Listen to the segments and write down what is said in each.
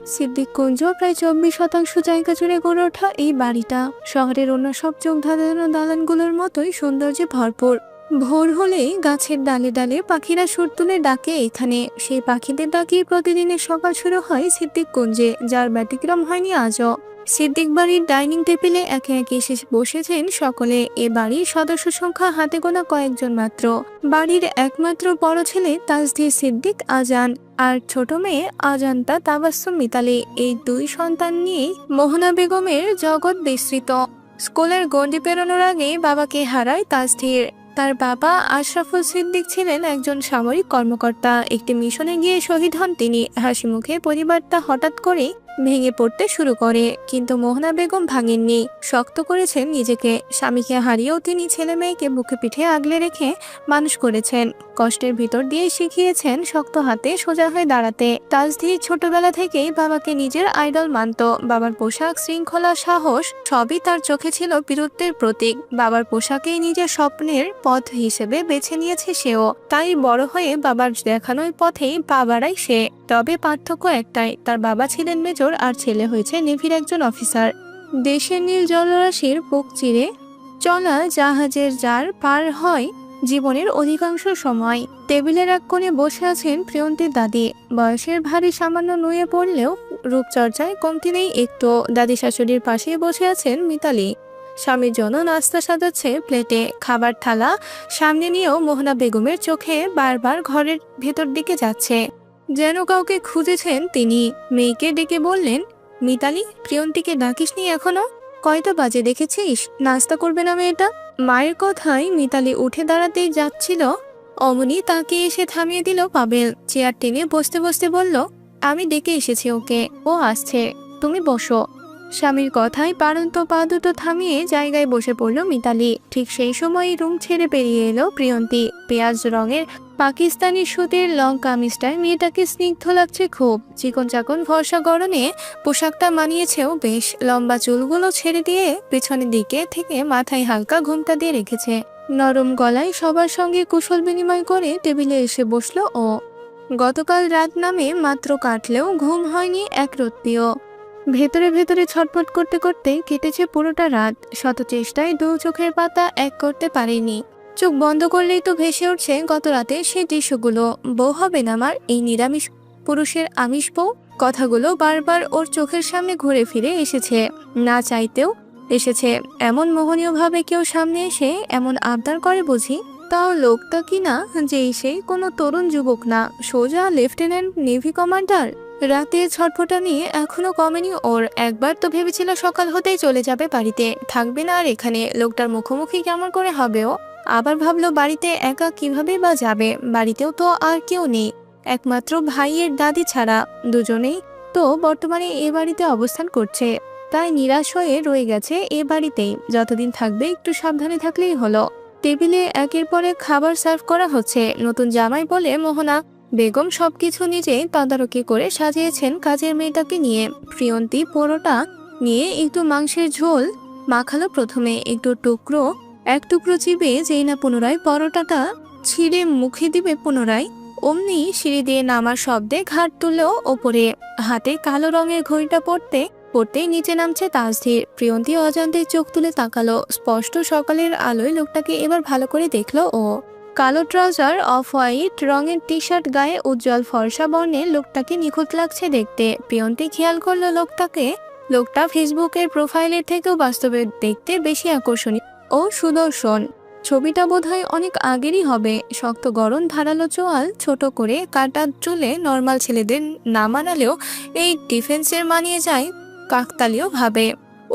সিদ্দিককুঞ্জ প্রায় 24% জায়গা জুড়ে গড়ে ওঠা এই বাড়িটা শহরের অন্য সব চোখ ধাঁধানো দালানগুলোর মতোই সৌন্দর্যে ভরপুর। ভোর হলেই গাছের ডালে ডালে পাখিরা সুর তুলে ডাকে এখানে। সেই পাখিদের ডাকে প্রতিদিনের সকাল শুরু হয় সিদ্দিককুঞ্জে, যার ব্যতিক্রম হয়নি আজও। সিদ্দিক বাড়ির ডাইনিং টেবিলে একে একে এসে বসেছেন সকলে। এ বাড়ির সদস্য সংখ্যা হাতে গোনা কয়েকজন মাত্র। বাড়ির একমাত্র বড় ছেলে তাজদির সিদ্দিক আজান আর ছোট মেয়ে আজান্তা তাবাসসুম মিতালি, এই দুই সন্তান নিয়েই মোহনা বেগমের জগৎ বিস্তৃত। স্কুলের গণ্ডি পেরোনোর আগে বাবাকে হারায় তাজদির। তার বাবা আশরাফুল সিদ্দিক ছিলেন একজন সামরিক কর্মকর্তা। একটি মিশনে গিয়ে শহীদ হন তিনি। হাসি মুখে পরিবারটা হঠাৎ করে ভেঙে পড়তে শুরু করে, কিন্তু মোহনা বেগম ভাঙেননি, শক্ত করেছেন নিজেকে। স্বামীকে হারিয়েও তিনি ছেলে মেয়েকে বুকে পিঠে আগলে রেখে মানুষ করেছেন। কষ্টের ভিতর দিয়ে শিখিয়েছেন শক্ত হাতে সোজা হয়ে দাঁড়াতে। তাজদির ছোটবেলা থেকেই বাবাকে নিজের আইডল মানত। বাবার পোশাক, শৃঙ্খলা, সাহস সবই তার চোখে ছিল বীরত্বের প্রতীক। বাবার পোশাকেই নিজের স্বপ্নের পথ হিসেবে বেছে নিয়েছে সেও। তাই বড় হয়ে বাবার দেখানোই পথেই পা বাড়ায় সে। তবে পার্থক্য একটাই, তার বাবা ছিলেন মেজর আর ছেলে হয়েছে নেভির একজন অফিসার। দেশের নীল জলরাশির বুক চিরে চলা জাহাজের যার পার হয় জীবনের অধিকাংশ সময়। টেবিলের এক কোণে বসে আছেন প্রিয়ন্তীর দাদি। বয়সের ভারী সামান্য নুয়ে পড়লেও রূপচর্চায় কমতি নেই একটু। দাদি শাশুড়ির পাশে বসে আছেন মিতালি। স্বামীর জন্য নাস্তা সাজাচ্ছে প্লেটে। খাবার থালা সামনে নিয়েও মোহনা বেগমের চোখে বারবার ঘরের ভেতর দিকে যাচ্ছে, যেন কাউকে খুঁজেছেন তিনি। মেয়েকে ডেকে বললেন, মিতালি, প্রিয়ন্তীকে ডাকিসনি এখনো? কয়টা বাজে দেখেছিস? নাস্তা করবে না মেয়েটা? মায়ের কথায় মিতালি উঠে দাঁড়াতেই যাচ্ছিল, অমনি তাকে এসে থামিয়ে দিল পাবেল। চেয়ার টেনে বসতে বসতে বলল, আমি ডেকে এসেছি ওকে, ও আসছে, তুমি বসো। স্বামীর কথায় পারন্ত পা দুটো থামিয়ে জায়গায় বসে পড়ল মিতালি। ঠিক সেই সময় রুম ছেড়ে বেরিয়ে এলো প্রিয়ন্তী। পেঁয়াজ রঙের পাকিস্তানি সুতির লং কামিজটায় মেয়েটাকে স্নিগ্ধ লাগছে খুব। চিকন চাকন ফর্সা গড়নে পোশাকটা মানিয়েছেও বেশ। লম্বা চুলগুলো ছেড়ে দিয়ে পেছনের দিকে থেকে মাথায় হালকা ঘোমটা দিয়ে রেখেছে। নরম গলায় সবার সঙ্গে কুশল বিনিময় করে টেবিলে এসে বসলো ও। গতকাল রাত নামে মাত্র কাটলেও ঘুম হয়নি এক রত্তিও। ভেতরে ভেতরে ছটফট করতে করতে কেটেছে পুরোটা রাত। শত চেষ্টায় দু চোখের পাতা এক করতে পারেনি। চোখ বন্ধ করলেই তো ভেসে উঠছে গত রাতে সেই দৃশ্যগুলো। বউ হবেন আমার, এই নিরামিষ পুরুষের আমিষ বউ। কথাগুলো বারবার ওর চোখের সামনে ঘুরে ফিরে এসেছে, না চাইতেও এসেছে। এমন মোহনীয়ভাবে কেউ সামনে এসে এমন আবদার করে বুঝি? তাও লোকটা কিনা যেই সেই কোনো তরুণ যুবক না, সোজা লেফটেন্যান্ট নেভি কমান্ডার। রাতে ছটফটা নিয়ে এখনো কমেনি ওর। একবার তো ভেবেছিল সকাল হতেই চলে যাবে বাড়িতে, থাকবে না আর এখানে। লোকটার মুখোমুখি কেমন করে হবে ও? আবার ভাবলো বাড়িতে একা কিভাবে বা যাবে, বাড়িতেও তো আর কেউ নেই একমাত্র ভাইয়ের দাদি ছাড়া। দুজনেই তো বর্তমানে এ বাড়িতে অবস্থান করছে, তাই নিরাশ হয়ে রয়ে গেছে এ বাড়িতেই। যতদিন থাকবে একটু সাবধানে থাকলেই হলো। টেবিলে একের পর এক খাবার সার্ভ করা হচ্ছে। নতুন জামাই বলে মোহনা বেগম সবকিছু নিজে তদারকি করে সাজিয়েছেন কাজের মেয়েটাকে নিয়ে। প্রিয়ন্তী পরোটা নিয়ে একটু মাংসের ঝোল মাখালো প্রথমে। এক টুকরো চিবে যেই না পুনরায় পরোটাটা ছিঁড়ে মুখে দিবে পুনরায়, অমনি সিঁড়ি দিয়ে নামার শব্দে ঘাট তুললো ওপরে। হাতে কালো রঙের ঘড়িটা পড়তেই নিচে নামছে তাজদির। প্রিয়ন্তী অজান্তে চোখ তুলে তাকালো। স্পষ্ট সকালের আলোয় লোকটাকে এবার ভালো করে দেখলো ও। কালো ট্রাউজার, অফ হোয়াইট রঙের টি শার্ট গায়ে, উজ্জ্বল ফর্সা বর্ণের লোকটাকে নিখুঁত লাগছে দেখতে। প্রিয়ন্তী খেয়াল করলো লোকটা ফেসবুকের প্রোফাইলের থেকেও বাস্তবে দেখতে বেশি আকর্ষণীয় ও সুদর্শন। ছবিটা বোধহয় অনেক আগেরই হবে। শক্ত গড়ন, ধারালো চোয়াল, ছোট করে কাটা চুলে নর্মাল ছেলেদের না মানালেও এই ডিফেন্সের মানিয়ে যায় কাকতালীয় ভাবে।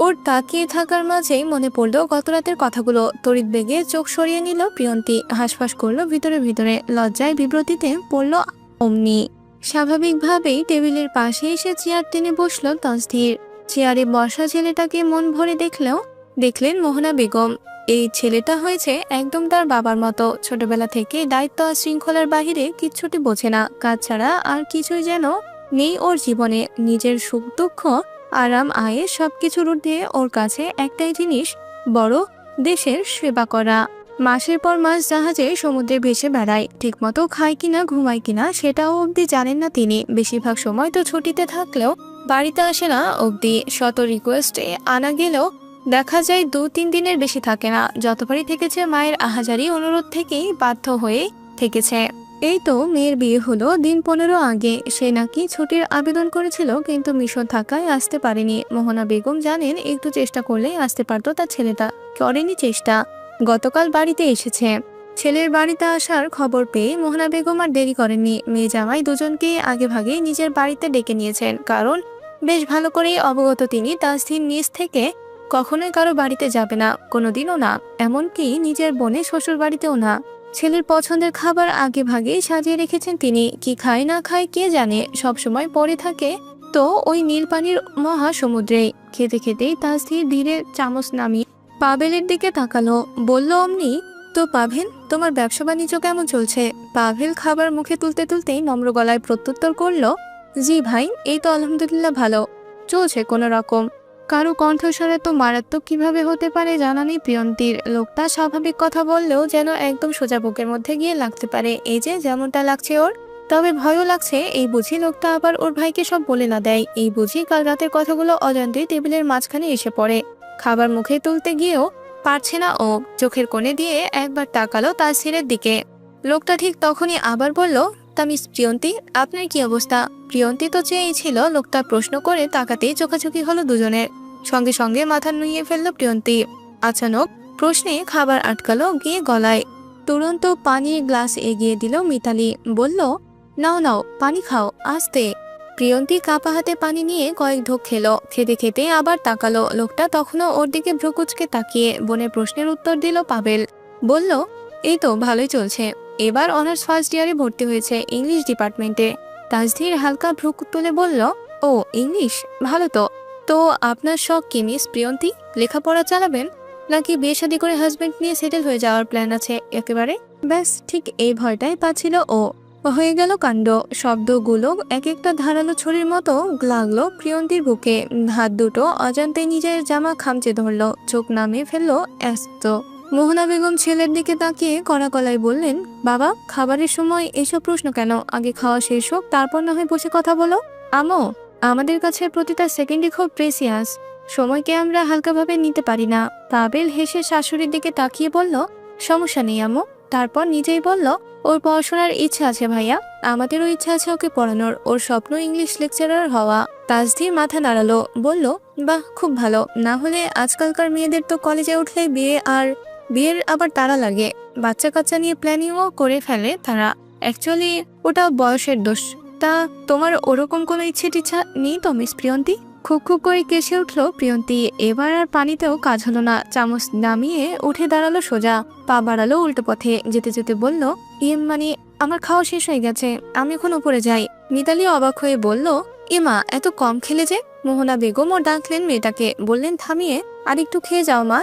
ওর তাকিয়ে থাকার মাঝেই মনে পড়লো গতরাতের কথাগুলো। তড়িৎ বেগে চোখ সরিয়ে নিল প্রিয়ন্তী। হাঁসফাঁস করলো ভিতরে ভিতরে, লজ্জায় বিব্রতিতে পড়লো অমনি। স্বাভাবিকভাবেই টেবিলের পাশে এসে চেয়ার টেনে বসলো তাজদির। চেয়ারে বসা ছেলেটাকে মন ভরে দেখলেন মোহনা বেগম। এই ছেলেটা হয়েছে একদম তার বাবার মতো। ছোটবেলা থেকে দায়িত্ব আর শৃঙ্খলার বাহিরে কিচ্ছুটি বোঝে না। কাজ ছাড়া আর কিছুই যেন নেই ওর জীবনে। নিজের সুখ দুঃখ আরাম আয়ের সবকিছুর ঊর্ধ্বে ওর কাছে একটাই জিনিস, বড় দেশের সেবা করা। মাসের পর মাস জাহাজে সমুদ্রে ভেসে বেড়ায়, ঠিকমতো খায় কিনা ঘুমায় কিনা সেটাও অবধি জানেন না তিনি। বেশিরভাগ সময় তো ছুটিতে থাকলেও বাড়িতে আসে না অবধি। শত রিকোয়েস্টে আনা গেলেও দেখা যায় 2-3 দিনের বেশি থাকে না। যতবারই থেকেছে মায়ের আহাজারি অনুরোধ থেকেই বাধ্য হয়ে থেকেছে। এই তো মেয়ের বিয়ে হলো দিন 15 আগে। সে নাকি ছুটির আবেদন করেছিল, কিন্তু মিশন থাকায় আসতে পারেনি। মোহনা বেগম জানেন একটু চেষ্টা করলেই আসতে পারতো, তার ছেলেটা করেনি চেষ্টা। গতকাল বাড়িতে এসেছে। ছেলের বাড়িতে আসার খবর পেয়ে মোহনা বেগম আর দেরি করেননি। মেয়ে জামাই দুজনকে আগে ভাগে নিজের বাড়িতে ডেকে নিয়েছেন, কারণ বেশ ভালো করেই অবগত তিনি তাসদিন নিজ থেকে কখনোই কারো বাড়িতে যাবে না, কোনোদিনও না, এমনকি নিজের বোনের শ্বশুর বাড়িতেও না। ছেলের পছন্দের খাবার আগে ভাগে সাজিয়ে রেখেছেন তিনি। কি খায় না খায় কে জানে, সবসময় পড়ে থাকে তো ওই নীল পানির মহা সমুদ্রে। খেতে খেতেই তাসদির ধীরে চামচ নামিয়ে পাভেলের দিকে তাকালো, বলল অমনি, তো পাভেল, তোমার ব্যবসা বাণিজ্য কেমন চলছে? পাভেল খাবার মুখে তুলতে তুলতেই নম্র গলায় প্রত্যুত্তর করলো, জি ভাই, এই তো আলহামদুলিল্লাহ ভালো চলছে কোনো রকম। কারো কণ্ঠস্বরে তো মারাত্মক কিভাবে হতে পারে জানা নেই প্রিয়ন্তীর। লোকটা স্বাভাবিক কথা বললেও যেন একদম সোজা বুকের মধ্যে গিয়ে লাগতে পারে, এই যে যেমনটা লাগছে ওর। তবে ভয়ও লাগছে, এই বুঝি লোকটা আবার ওর ভাইকে সব বলে না দেয়। এই বুঝি কাল রাতের কথাগুলো অজান্তে টেবিলের মাঝখানে এসে পড়ে। খাবার মুখে তুলতে গিয়েও পারছে না ও। চোখের কোণে দিয়ে একবার তাকালো তাসিরের দিকে। লোকটা ঠিক তখনই আবার বলল, তা মিস প্রিয়ন্তী, আপনার কি অবস্থা? প্রিয়ন্তী তো চেয়েই ছিল, লোকটা প্রশ্ন করে তাকাতেই চোখাচোখি হলো দুজনের। সঙ্গে সঙ্গে মাথা নুইয়ে ফেললো প্রিয়ন্তী। আচানক প্রশ্নে খাবার আটকালো গিয়ে গলায়। তুরন্ত পানির গ্লাস এগিয়ে দিল মিতালি, বলল, নাও নাও পানি খাও, আস্তে। প্রিয়ন্তী কাপা হাতে পানি নিয়ে কয়েক ঢোক খেলো। খেতে খেতে আবার তাকালো। লোকটা তখনও ওর দিকে ভ্রুকুচকে তাকিয়ে। বোনের প্রশ্নের উত্তর দিল পাভেল। বলল, এই তো ভালোই চলছে, এবার অনার্স ফার্স্ট ইয়ারে ভর্তি হয়েছে ইংলিশ ডিপার্টমেন্টে। তাসধীর হালকা ভ্রু তুলে বলল, ও ইংলিশ, ভালো তো। তো আপনার শখ কি মিস প্রিয়ন্তী? লেখাপড়া চালাবেন, নাকি বিয়ে শাদী করে হাজবেন্ড নিয়ে সেটেল হয়ে যাওয়ার প্ল্যান আছে একেবারে? ব্যাস ঠিক এই ভয়টাই পাচ্ছিল ও। হয়ে গেল কাণ্ড। শব্দগুলো এক একটা ধারালো ছুরির মতো লাগলো প্রিয়ন্তীর বুকে। হাত দুটো অজান্তে নিজের জামা খামচে ধরলো, চোখ নামিয়ে ফেললো ব্যস্ত। মোহনা বেগম ছেলের দিকে তাকিয়ে কড়া গলায় বললেন, বাবা, খাবারের সময় এসব প্রশ্ন কেন? আগে খাওয়া শেষ হোক, তারপর না হয় বসে কথা বলো। আমো, আমাদের কাছে প্রতিটা সেকেন্ডই খুব প্রেসিয়াস, সময়কে আমরা হালকাভাবে নিতে পারি না। পাভেল হেসে শাশুড়ির দিকে তাকিয়ে বলল, সমস্যা নেই আম্মু। তারপর নিজেই বলল, ওর পড়াশোনার ইচ্ছা আছে ভাইয়া, আমাদেরও ইচ্ছা আছে ওকে পড়ানোর। ওর স্বপ্ন ইংলিশ লেকচারার হওয়া। তাসধীর মাথা নাড়ালো, বলল, বাহ, খুব ভালো। না হলে আজকালকার মেয়েদের তো কলেজে উঠলে বিয়ের আবার তাড়া লাগে, বাচ্চা কাচ্চা নিয়ে প্ল্যানিংও করে ফেলে তারা। অ্যাকচুয়ালি ওটা বয়সের দোষ। তা তোমার ওরকম কোনো ইচ্ছে টিচ্ছা নেই তো মিস প্রিয়ন্তী? খুব খুব করে কেসে উঠল প্রিয়ন্তী। এবার আর পানিতেও কাজ হলো না। চামচ নামিয়ে উঠে দাঁড়ালো সোজা, পা বাড়ালো উল্টো পথে। যেতে যেতে বলল, মানে আমার খাওয়া শেষ হয়ে গেছে, আমি এখন উপরে যাই। মিতালি অবাক হয়ে বলল, মা, এত কম খেলে যে? মোহনা বেগম ও ডাকলেন মেয়েটাকে, বললেন, থামিয়ে আর একটু খেয়ে যাও মা,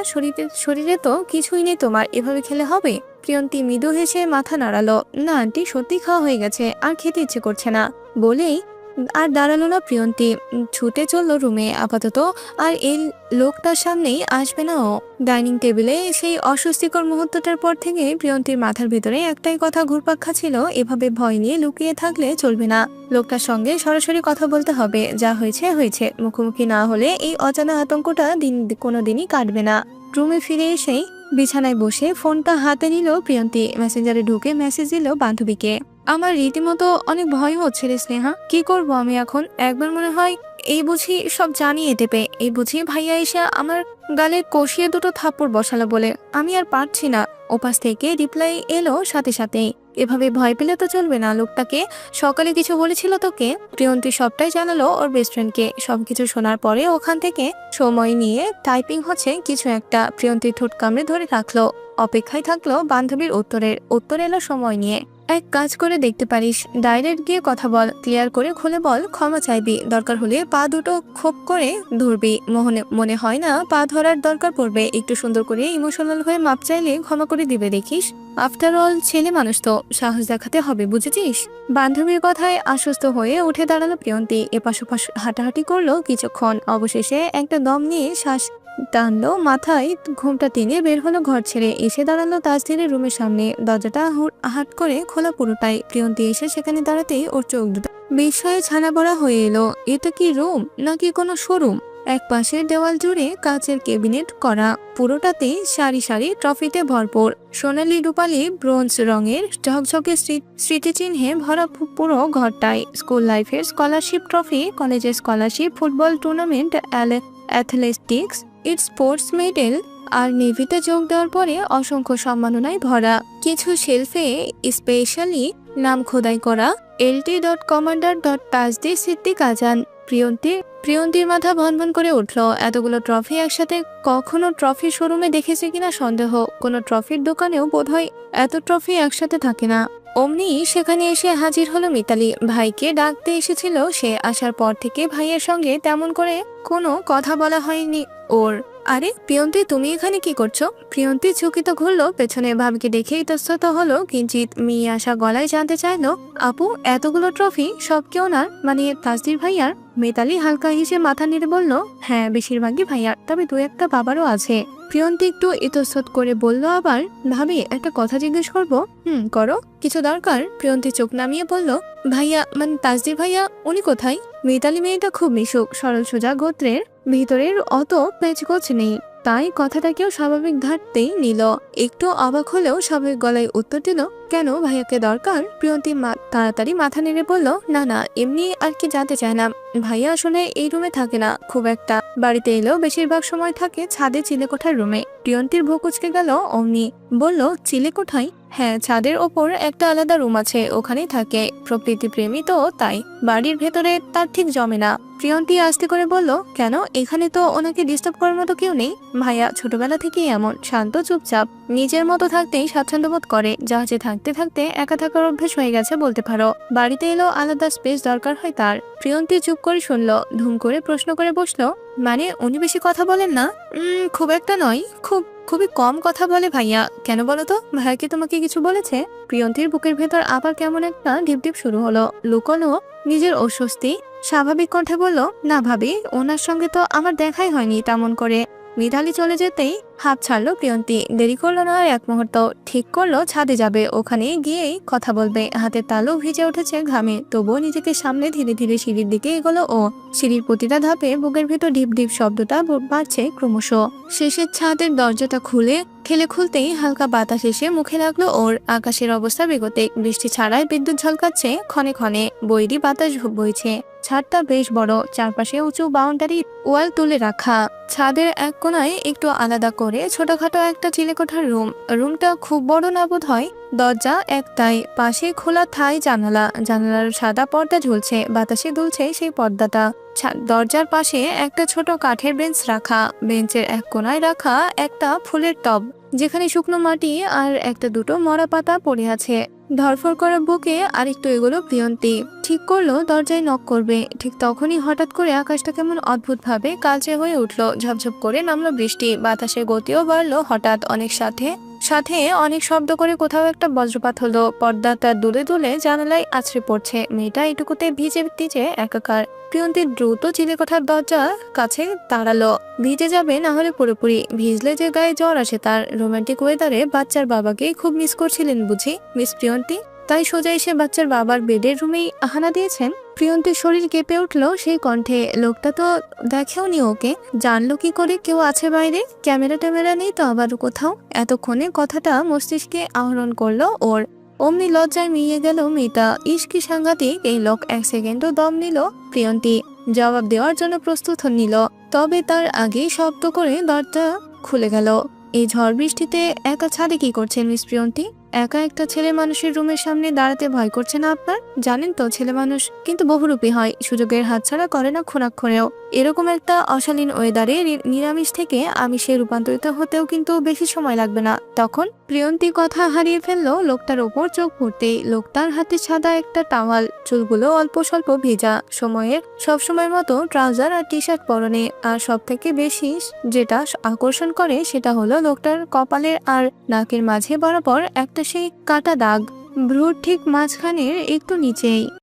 শরীরে তো কিছুই নেই তোমার, এভাবে খেলে হবে? প্রিয়ন্তী মৃদু হেসে মাথা নাড়ালো, না আন্টি, সত্যি খাওয়া হয়ে গেছে, আর খেতে ইচ্ছে করছে না বলেই আর দাঁড়ালো না প্রিয়ন্তী। ছুটে চললো রুমে আপাতত আর এই লোকটার সামনেই আসবে না ও। ডাইনিং টেবিলে সেই অস্বস্তিকর মুহূর্তটার পর থেকে প্রিয়ন্তীর মাথার ভেতরে একটাই কথা ঘুরপাক খাচ্ছিল, এভাবে ভয় নিয়ে লুকিয়ে থাকলে চলবে না। লোকটার সঙ্গে সরাসরি কথা বলতে হবে। যা হয়েছে হয়েছে, মুখোমুখি না হলে এই অজানা আতঙ্কটা কোনোদিনই কাটবে না। রুমে ফিরে এসেই বিছানায় বসে ফোনটা হাতে নিল প্রিয়ন্তী। মেসেঞ্জারে ঢুকে মেসেজ দিল বান্ধবীকে, আমার রীতিমতো অনেক ভয় হচ্ছে রে স্নেহা, কি করব আমি এখন? একবার মনে হয় এই বুঝি সব জানিয়ে দেবে, এই বুঝি ভাইয়া এসে আমার গালে কষিয়ে দুটো থাপ্পড় বসালো বলে। আমি আর পারছি না। ওপাশ থেকে রিপ্লাই এলো সাথে সাথেই, এভাবে ভয় পেলে তো চলবে না। লোকটাকে সকালে কিছু বলেছিল তোকে? প্রিয়ন্তী সবটাই জানালো ওর বেস্ট ফ্রেন্ডকে। সবকিছু শোনার পরে ওখান থেকে সময় নিয়ে টাইপিং হচ্ছে কিছু একটা। প্রিয়ন্তী ঠোঁট কামড়ে ধরে রাখলো, অপেক্ষায় থাকলো বান্ধবীর উত্তর এলো সময় নিয়ে। এক কাজ করে দেখতে পারিস, ডাইরেক্ট গিয়ে কথা বল, ক্লিয়ার করে খুলে বল, ক্ষমা চাইবি, দরকার হলে পা দুটো খোপ করে ধরবি। মনে হয় না পা ধরার দরকার পড়বে। একটু সুন্দর করে ইমোশনাল হয়ে মাপ চাইলে ক্ষমা করে দিবে দেখিস। আফটার অল ছেলে মানুষ তো, সাহস দেখাতে হবে, বুঝেছিস? বান্ধবীর কথায় আশ্বস্ত হয়ে উঠে দাঁড়ালো প্রিয়ন্তী। এপাশ ওপাশ হাঁটাহাঁটি করলো কিছুক্ষণ। অবশেষে একটা দম নিয়ে শ্বাস টানলো, মাথায় ঘোমটা টেনে বের হলো ঘর ছেড়ে। এসে দাঁড়ালো তাসদিনের রুমের সামনে। দরজাটা হাট করে খোলা পুরোটাই। প্রিয়ন্তী এসে সেখানে দাঁড়াতেই ওর চোখ দুটো বিস্ময়ে ছানা বড়া হয়ে এলো। এটা কি রুম নাকি কোনো শোরুম? এক পাশের দেওয়াল জুড়ে কাচের ক্যাবিনেট করা, পুরোটাতে সারি সারি ট্রফিতে ভরপুর। সোনালি রূপালি ব্রোঞ্জ রঙের ঝকঝকে স্মৃতিচিহ্নে ভরা পুরো ঘরটায়। স্কুল লাইফের স্কলারশিপ ট্রফি, কলেজের scholarship, football tournament, athletics, sports medal আর নেভিতে যোগ দেওয়ার পরে অসংখ্য সম্মাননায় ভরা। কিছু শেলফে স্পেশালি নাম খোদাই করা LT.Commander.Tajdi সিদ্দিক আজান। প্রিয়ন্তীর মাথা ভনভন করে উঠল। এতগুলো ট্রফি একসাথে কখনো ট্রফি শোরুমে দেখেছে কিনা সন্দেহ। কোনো ট্রফির দোকানেও বোধহয় এত ট্রফি একসাথে থাকে না। অমনি সেখানে এসে হাজির হলো মিতালি। ভাইকে ডাকতে এসেছিল সে। আসার পর থেকে ভাইয়ের সঙ্গে তেমন করে কোনো কথা বলা হয়নি ওর। আরে প্রিয়ন্তী, তুমি এখানে কি করছো? প্রিয়ন্তী চকিত ঘুরলো পেছনে। ভাবিকে দেখে ইতস্তত হলো কিঞ্চিত। মেয়ে আসা গলায় জানতে চাইলো, আপু এতগুলো ট্রফি সব কি ওনার, মানে তাসদির ভাইয়ার? মিতালি হালকা হেসে মাথা নেড়ে বলল, হ্যাঁ বেশিরভাগই ভাইয়ার, তবে দু একটা বাবারও আছে। প্রিয়ন্তী একটু ইতস্তত করে বলল, আবার ভাবি একটা কথা জিজ্ঞেস করবো? করো। কিছু দরকার? প্রিয়ন্তী চোখ নামিয়ে বলল, ভাইয়া মানে তাসদির ভাইয়া উনি কোথায়? মিতালি মেয়েটা খুব মিশুক, সরল সোজা গোত্রের, ভিতরের অত পেঁচকোচ নেই, তাই কথাটাকেও স্বাভাবিক ধারতেই নিল। একটু অবাক হলেও স্বাভাবিক গলায় উত্তর দিল, কেন ভাইয়াকে দরকার? প্রিয়ন্তী তাড়াতাড়ি মাথা নেড়ে বলল, না এমনি আর কি জানতে চাইলাম। ভাইয়া আসলে এই রুমে থাকে না খুব একটা, বাড়িতে এলেও বেশিরভাগ সময় থাকে ছাদে চিলেকোঠার রুমে। প্রিয়ন্তীর ভ্রু কুঁচকে গেল। অমনি বলল, চিলেকোঠায়? হ্যাঁ, ছাদের ওপর একটা আলাদা রুম আছে, ওখানেই থাকে। প্রকৃতি প্রেমী তো, তাই বাড়ির ভেতরে তার ঠিক জমে না। প্রিয়ন্তী আস্তে করে বলল, কেন? এখানে তো ওনাকে ডিস্টার্ব করার মতো কেউ নেই। ভাইয়া ছোটবেলা থেকেই এমন, শান্ত চুপচাপ, নিজের মতো থাকতেই স্বাচ্ছন্দ্য বোধ করে। জাহাজে থাকতে থাকতে একা থাকার অভ্যেস হয়ে গেছে বলতে পারো। বাড়িতে এলেও আলাদা স্পেস দরকার হয় তার। প্রিয়ন্তী চুপ করে শুনলো, ধুম করে প্রশ্ন করে বসলো, মানে উনি বেশি কথা বলেন না? খুব একটা নয়, খুবই কম কথা বলে ভাইয়া। কেন বলো তো? ভাইয়া কি তোমাকে কিছু বলেছে? প্রিয়ন্তীর বুকের ভেতর আবার কেমন একটা ঢিপঢিপ শুরু হলো। লুকোনো নিজের অস্বস্তি। স্বাভাবিক কণ্ঠে বলল, না ভাবি, ওনার সঙ্গে তো আমার দেখাই হয়নি তেমন করে। মিতালি চলে যেতেই হাত ছাড়লো প্রিয়ন্তী। দেরি করলো না আর এক মুহূর্ত। ঠিক করলো ছাদে যাবে, ওখানে গিয়েই কথা বলবে। হাতের তালু ভিজে উঠেছে ঘামে, তবুও নিজেকে সামনে ধীরে ধীরে সিঁড়ির দিকে এগোলো ও। সিঁড়ির প্রতিটা ধাপে বুকের ভেতর ঢিপ ঢিপ শব্দটা বাড়ছে ক্রমশ। শেষের ছাদের দরজাটা খুলতেই হালকা বাতাস এসে মুখে লাগলো ওর। আকাশের অবস্থা বেগতিক, বৃষ্টি ছাড়াই বিদ্যুৎ ঝলকাচ্ছে ক্ষণে ক্ষণে, বৈরী বাতাস বইছে। ছাদটা বেশ বড়, চারপাশে উঁচু বাউন্ডারি ওয়াল তুলে রাখা। ছাদের এক কোনায় একটু আলাদা করে ছোটখাটো একটা চিলেকোঠার রুম। রুমটা খুব বড় না বোধ হয়। দরজা একটাই, পাশে খোলা থাই জানালার সাদা পর্দা ঝুলছে, বাতাসে দুলছে সেই পর্দাটা। দরজার পাশে একটা ছোট কাঠের বেঞ্চ রাখা। বেঞ্চের এক কোনায় রাখা একটা ফুলের টব, যেখানে শুকনো মাটি আর একটা দুটো মরা পাতা পড়ে আছে। ধরফর করা বুকে আরেকটু এগুলো প্রিয়ন্তী। ঠিক করলো দরজায় নক করবে। ঠিক তখনই হঠাৎ করে আকাশটা কেমন অদ্ভুত ভাবে কালচে হয়ে উঠলো। ঝপঝপ করে নামলো বৃষ্টি। বাতাসের গতিও বাড়লো হঠাৎ, অনেক সাথে অনেক শব্দ করে কোথাও একটা বজ্রপাত হলো। পর্দাটা দুলে দুলে জানালায় আছড়ে পড়ছে। মেয়েটা এটুকুতে ভিজে ভিজে একাকার। প্রিয়ন্তী দ্রুত চিলেকোঠার দরজার কাছে দাঁড়ালো। ভিজে যাবে না হলে পুরোপুরি। ভিজলে যে গায়ে জ্বর আসে তার। রোমান্টিক ওয়েদারে বাচ্চার বাবাকে খুব মিস করছিলেন বুঝি মিস প্রিয়ন্তী? তাই সোজা এসে বাচ্চার বাবার বেডের রুমেই আহানা দিয়েছেন। প্রিয়ন্তীর শরীর কেঁপে উঠলো সেই কণ্ঠে। লোকটা তো দেখেওনি ওকে, জানলো কি করে কেউ আছে বাইরে? ক্যামেরা নেই তো আবার কোথাও? এতক্ষণে কথাটা মস্তিষ্কে আহরণ করলো ওর। অমনি লজ্জায় মিয়ে গেল মেয়েটা। ইস্কি সাংঘাতিক এই লোক। এক সেকেন্ডও দম নিল প্রিয়ন্তী। জবাব দেওয়ার জন্য প্রস্তুত নিল, তবে তার আগেই শব্দ করে দরজা খুলে গেল। এই ঝড় বৃষ্টিতে একা ছাদে কি করছেন মিস প্রিয়ন্তী? একা একটা ছেলে মানুষের রুমের সামনে দাঁড়াতে ভয় করছে না আপনার? জানেন তো ছেলে মানুষ কিন্তু বহুরূপী হয়, সুযোগের হাতছাড়া করে না ক্ষণাক্ষণেও। এরকম একটা অশালীন ওয়েদারে নিরামিষ থেকে আমিষে রূপান্তরিত হতেও কিন্তু বেশি সময় লাগবে না। তখন প্রিয়ন্তী কথা হারিয়ে ফেললো লোকটার ওপর চোখ পড়তেই। লোকটার হাতে সাদা একটা টাওয়াল, চুলগুলো অল্প স্বল্প ভেজা, সবসময়ের মতো ট্রাউজার আর টি শার্ট পরনে। আর সব থেকে বেশি যেটা আকর্ষণ করে সেটা হলো লোকটার কপালের আর নাকের মাঝে বরাবর একটা সেই কাটা দাগ, ভ্রুর ঠিক মাঝখানের একটু নিচেই।